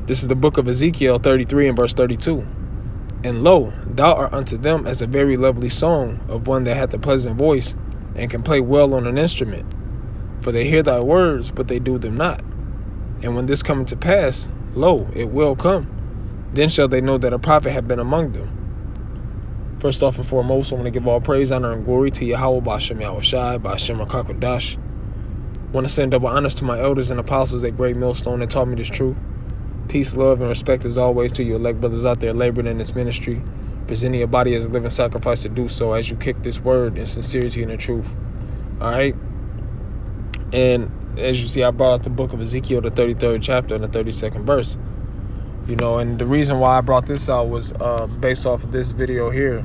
This is the book of Ezekiel 33 and verse 32. And lo, thou art unto them as a very lovely song of one that hath a pleasant voice and can play well on an instrument. For they hear thy words, but they do them not. And when this cometh to pass, lo, it will come. Then shall they know that a prophet hath been among them. First off and foremost, I want to give all praise, honor, and glory to Yahweh, B'Shem Yahushai, B'Shem HaKakodash. I want to send double honors to my elders and apostles at Great Millstone that taught me this truth. Peace, love, and respect as always to you elect brothers out there laboring in this ministry, presenting your body as a living sacrifice to do so as you kick this word in sincerity and in truth. All right? And as you see, I brought out the book of Ezekiel, the 33rd chapter and the 32nd verse. You know, and the reason why I brought this out was based off of this video here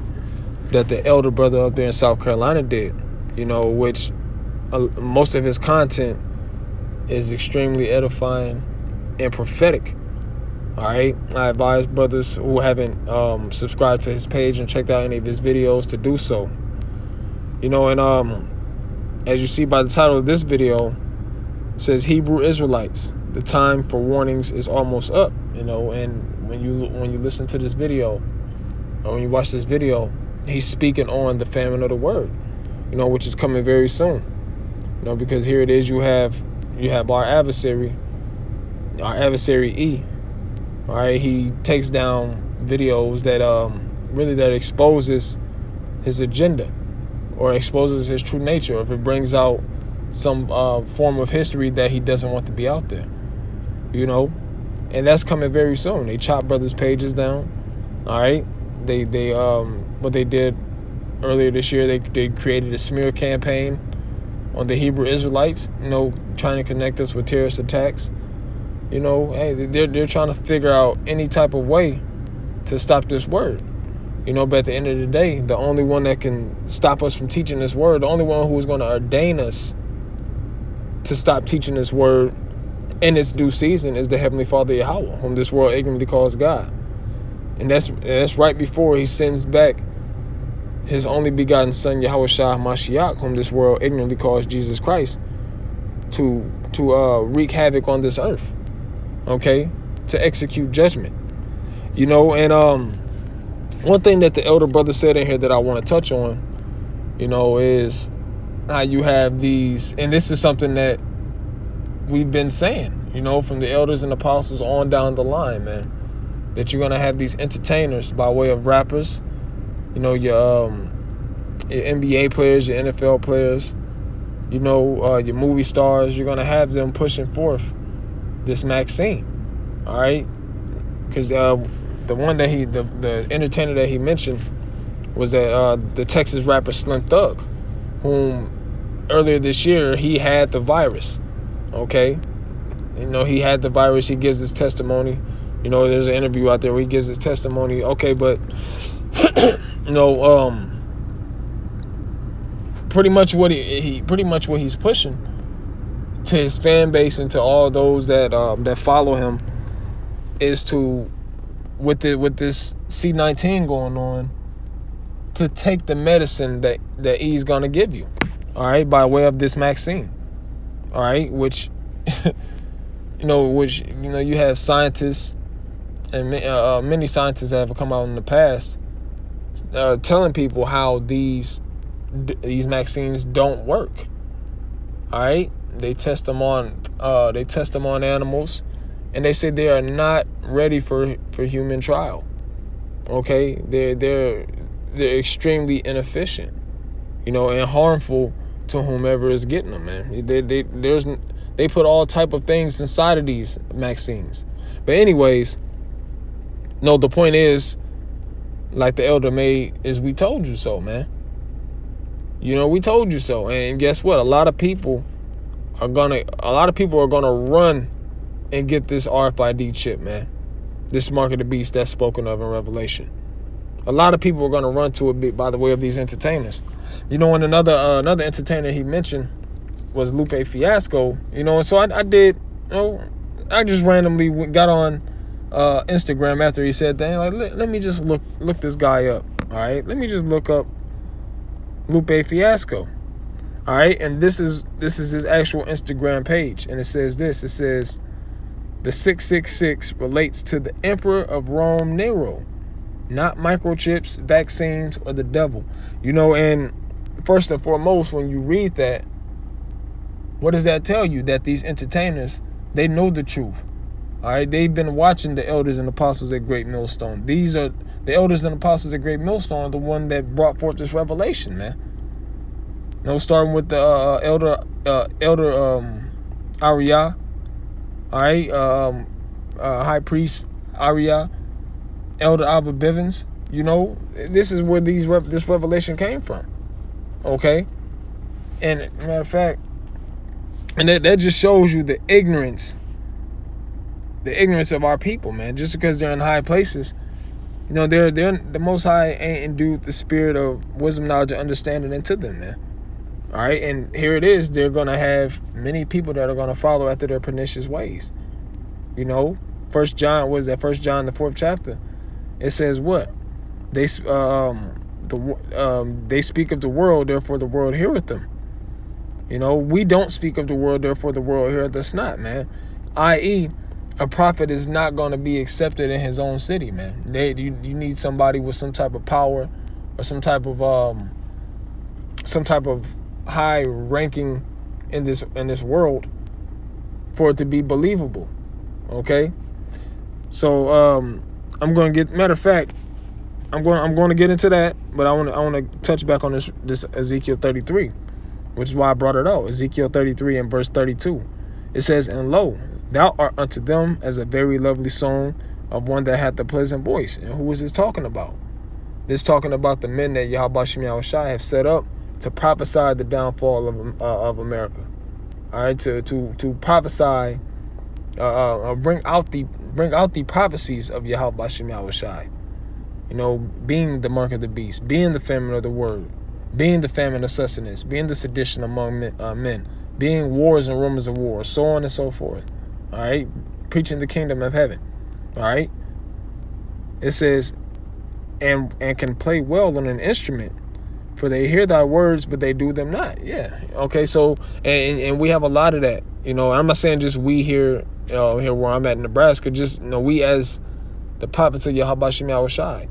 that the elder brother up there in South Carolina did, you know, which most of his content is extremely edifying and prophetic. All right, I advise brothers who haven't subscribed to his page and checked out any of his videos to do so. You know, and as you see by the title of this video, it says Hebrew Israelites, the time for warnings is almost up. You know, and when you listen to this video, or when you watch this video, he's speaking on the famine of the word, you know, which is coming very soon. You know, because here it is, you have our adversary E. All right, he takes down videos that that exposes his agenda or exposes his true nature, or if it brings out some form of history that he doesn't want to be out there, you know, and that's coming very soon. They chop brothers' pages down. All right, they what they did earlier this year, they created a smear campaign on the Hebrew Israelites, you know, trying to connect us with terrorist attacks. You know, hey, they're trying to figure out any type of way to stop this word. You know, but at the end of the day, the only one that can stop us from teaching this word, the only one who is going to ordain us to stop teaching this word in its due season is the Heavenly Father Yahweh, whom this world ignorantly calls God. And that's right before he sends back his only begotten son, Yahushua Mashiach, whom this world ignorantly calls Jesus Christ, to wreak havoc on this earth. Okay, to execute judgment. You know, and one thing that the elder brother said in here that I want to touch on, you know, is how you have these, and this is something that we've been saying, you know, from the elders and apostles on down the line, man, that you're gonna have these entertainers by way of rappers, you know, your NBA players, your NFL players, you know, your movie stars. You're gonna have them pushing forth this Maxine, all right? Because the one that the entertainer that he mentioned was that the Texas rapper Slim Thug, whom earlier this year he had the virus. Okay, you know, he had the virus. He gives his testimony. You know, there's an interview out there where he gives his testimony. Okay, but you know, pretty much what he's pushing to his fan base and to all those that follow him is to, with this C-19 going on, to take the medicine that he's gonna give you, all right, by way of this Maxine, all right, which you have scientists and many scientists have come out in the past telling people how these Maxines don't work, all right. They test them on animals, and they say they are not ready for human trial. Okay, they're extremely inefficient, you know, and harmful to whomever is getting them, man. They put all type of things inside of these Maxines. But anyways, no, the point is, like the elder made, is we told you so, man. You know, we told you so. And guess what? A lot of people are gonna run and get this RFID chip, man. This mark of the beast that's spoken of in Revelation. A lot of people are gonna run to it by the way of these entertainers. You know, and another entertainer he mentioned was Lupe Fiasco. You know, and so I did, you know, I just randomly got on Instagram after he said that. Like, let me just look this guy up. All right, let me just look up Lupe Fiasco. All right, and this is his actual Instagram page, and it says this. It says, The 666 relates to the Emperor of Rome, Nero, not microchips, vaccines, or the devil. And first and foremost, when you read that, what does that tell you? That these entertainers, they know the truth. All right, they've been watching the elders and apostles at Great Millstone. These are the elders and apostles at Great Millstone, are the one that brought forth this revelation, man. Starting with the elder Ariah, all right, high priest Ariah, elder Abba Bivens. This is where this revelation came from. Okay, and matter of fact, and that just shows you the ignorance of our people, man. Just because they're in high places, they're the Most High ain't endued the spirit of wisdom, knowledge, and understanding into them, man. All right, and here it is. They're gonna have many people that are gonna follow after their pernicious ways. First John, the 4th chapter. It says what? They speak of the world, therefore the world heareth them. We don't speak of the world, therefore the world heareth us not, man. I.e., a prophet is not going to be accepted in his own city, man. You need somebody with some type of power, or some type of high ranking in this world for it to be believable. Okay, so I'm going to get. Matter of fact, I'm going to get into that, but I want to touch back on this Ezekiel 33, which is why I brought it out. Ezekiel 33 and verse 32. It says, "And lo, thou art unto them as a very lovely song of one that hath a pleasant voice." And who is this talking about? This talking about the men that Yahweh Shem Yahushai have set up to prophesy the downfall of America. All right, to prophesy, bring out the prophecies of Yahweh Shem Yahushai. Being the mark of the beast, being the famine of the word, being the famine of sustenance, being the sedition among men, being wars and rumors of war, so on and so forth. All right, preaching the kingdom of heaven. All right, it says, and can play well on an instrument, for they hear thy words, but they do them not. Yeah. Okay. So and we have a lot of that. I'm not saying just we here, here where I'm at in Nebraska. Just we as the prophets of Yahweh Shem Yahushai.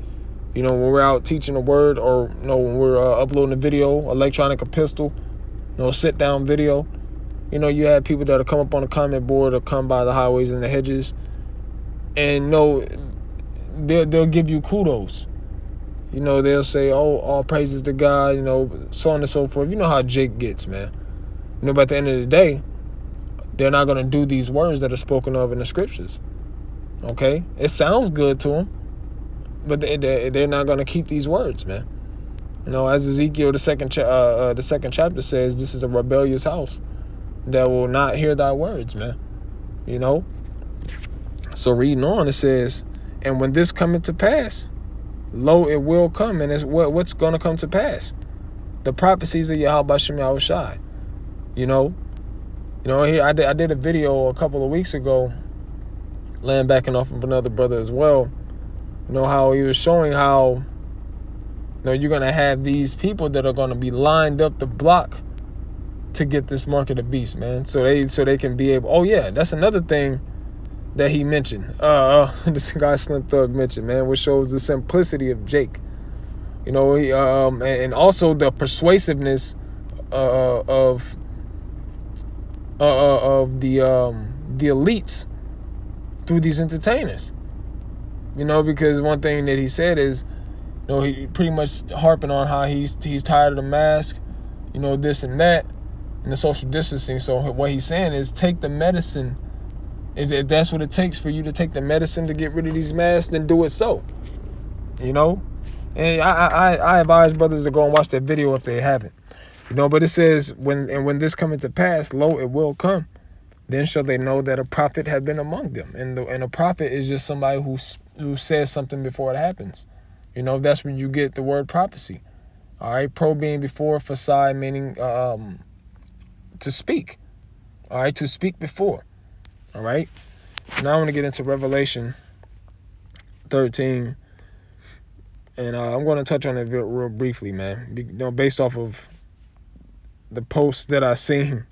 When we're out teaching the word, or when we're uploading a video, electronic epistle, sit down video. You have people that'll come up on the comment board or come by the highways and the hedges, and they'll give you kudos. They'll say, "Oh, all praises to God," so on and so forth. You know how Jake gets, man. But at the end of the day, they're not going to do these words that are spoken of in the scriptures. Okay? It sounds good to them, but they're not going to keep these words, man. As Ezekiel, the second chapter says, this is a rebellious house that will not hear thy words, man. So reading on, it says, "And when this cometh to pass, lo, it will come." And it's what's going to come to pass? The prophecies of Yahweh Shem Yahushai. Here I did a video a couple of weeks ago, backing off of another brother as well. How he was showing how you're going to have these people that are going to be lined up the block to get this mark of the beast, man. So they can be able. Oh yeah, that's another thing that he mentioned. This guy Slim Thug mentioned, man, which shows the simplicity of Jake. He, and also the persuasiveness of the elites through these entertainers. Because one thing that he said is, he pretty much harping on how he's tired of the mask, this and that, and the social distancing. So what he's saying is, take the medicine. If that's what it takes for you to take the medicine to get rid of these masks, then do it so. And I advise brothers to go and watch that video if they haven't. But it says, when this cometh to pass, lo, it will come. Then shall they know that a prophet had been among them. And a prophet is just somebody who says something before it happens. That's when you get the word prophecy. All right, pro being before, phasai meaning to speak. All right, to speak before. All right. Now I want to get into Revelation 13. And I'm going to touch on it real briefly, man. Based off of the posts that I've seen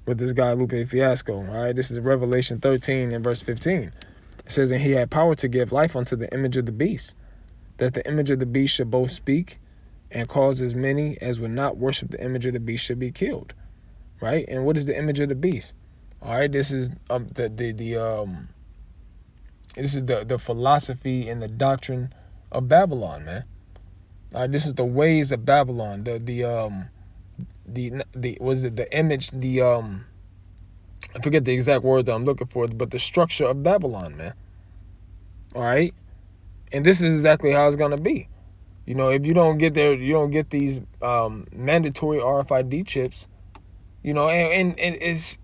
with this guy Lupe Fiasco. All right, this is Revelation 13 and verse 15. It says, and he had power to give life unto the image of the beast, that the image of the beast should both speak and cause as many as would not worship the image of the beast should be killed. Right? And what is the image of the beast? All right, this is the philosophy and the doctrine of Babylon, man. All right, this is the ways of Babylon. The image, I forget the exact word that I'm looking for, but the structure of Babylon, man. All right, and this is exactly how it's gonna be. You know, if you don't get there, you don't get these mandatory RFID chips. You know, and it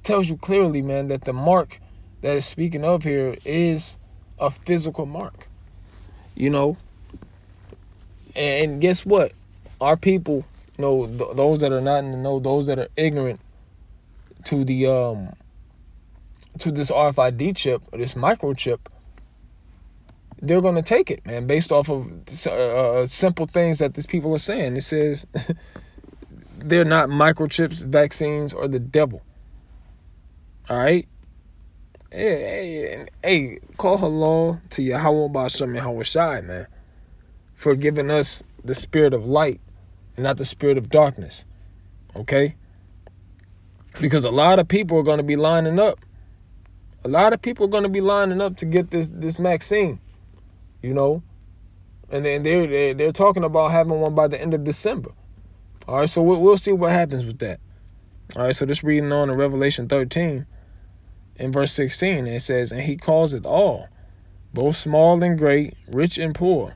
tells you clearly, man, that the mark that is speaking of here is a physical mark. You know, and guess what? Our people, you know, those that are not in the know, those that are ignorant to the to this RFID chip or this microchip, they're gonna take it, man, based off of simple things that these people are saying. It says they're not microchips, vaccines, or the devil. All right. Hey, call halal to Yahweh Ba'Shem Yahweh Shai, man, for giving us the spirit of light and not the spirit of darkness. Okay? Because a lot of people are going to be lining up. A lot of people are going to be lining up to get this vaccine, you know, and then they're talking about having one by the end of December. All right, so we'll see what happens with that. All right, so just reading on in Revelation 13 in verse 16, it says, and he calls it all, both small and great, rich and poor,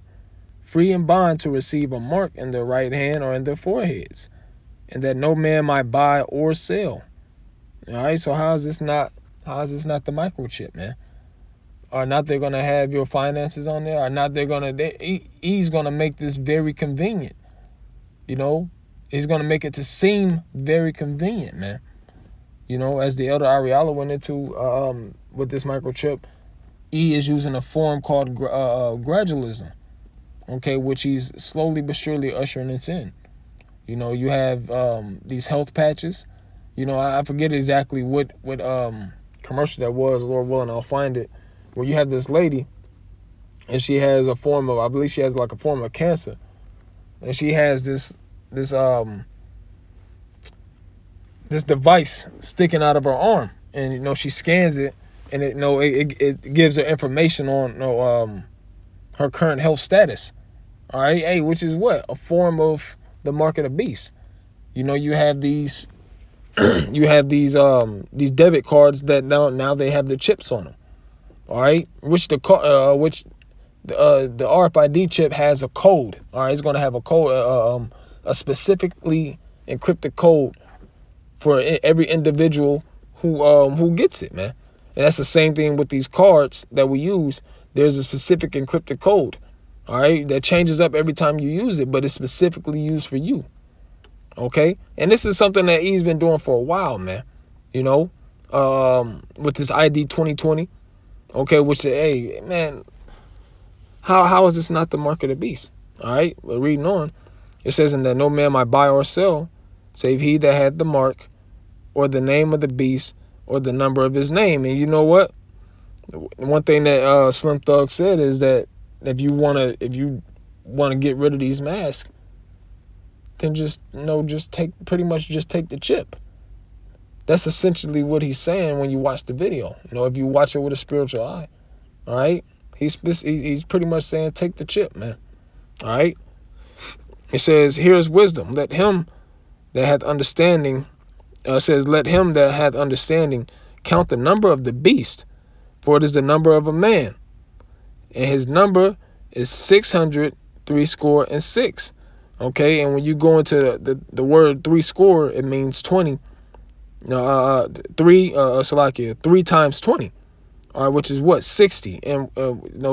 free and bond, to receive a mark in their right hand or in their foreheads, and that no man might buy or sell. All right, so how is this not the microchip, man? Are not they gonna have your finances on there? Are not they gonna? He's gonna make this very convenient. You know, he's gonna make it to seem very convenient, man. You know, as the Elder Ariala went into with this microchip, he is using a form called gradualism. Okay, which he's slowly but surely ushering us in. You know, you have these health patches. You know, I forget exactly what commercial that was. Lord willing, I'll find it. Where you have this lady, and she has a form of, I believe she has like a form of cancer, and she has this device sticking out of her arm, and you know she scans it, and it gives her information on her current health status. All right, hey, which is what? A form of the mark of the beast. You know, you have these these debit cards that now they have the chips on them. All right, which the RFID chip has a code. All right, it's going to have a code, a specifically encrypted code for every individual who gets it, man. And that's the same thing with these cards that we use. There's a specific encrypted code, all right, that changes up every time you use it, but it's specifically used for you. Okay, and this is something that he's been doing for a while, man. You know, with this ID 2020. Okay, which, hey, man, how is this not the mark of the beast? All right, but reading on, it says, and that no man might buy or sell, save he that had the mark, or the name of the beast, or the number of his name. And you know what? One thing that Slim Thug said is that if you wanna get rid of these masks, then just take the chip. That's essentially what he's saying when you watch the video. You know, if you watch it with a spiritual eye, all right, he's pretty much saying take the chip, man. All right. It says, here is wisdom. Let him that hath understanding. Says, let him that hath understanding count the number of the beast, for it is the number of a man, and his number is 666. Okay, and when you go into the word 3 it means 20. 3 times 20, all right, which is what? 60, and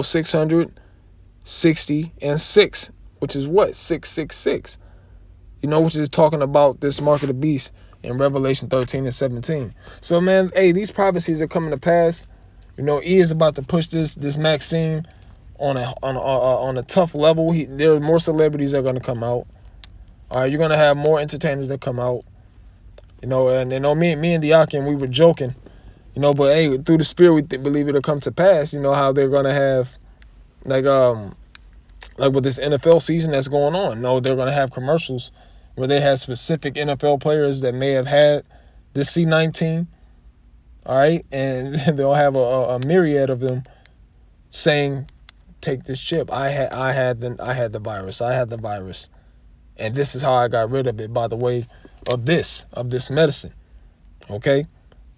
660 and 6, which is what? 666. You know, which is talking about this mark of the beast in Revelation 13 and 17. So, man, hey, these prophecies are coming to pass. You know, he is about to push this Maxine on a tough level. There are more celebrities that are going to come out. All right, you're going to have more entertainers that come out. And me and the Akim, we were joking, but hey, through the spirit, we believe it'll come to pass. How they're gonna have like with this NFL season that's going on. They're gonna have commercials where they have specific NFL players that may have had this C-19. All right, and they'll have a myriad of them saying, "Take this chip. I had the virus. I had the virus, and this is how I got rid of it by the way of this medicine." Okay,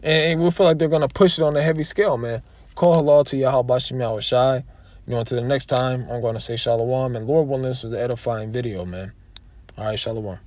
and we feel like they're gonna push it on a heavy scale, man. Call halal to Yahweh Bashim Yahushai. Until the next time, I'm going to say shalom, and Lord willing, this was the edifying video, man. All right, shalom.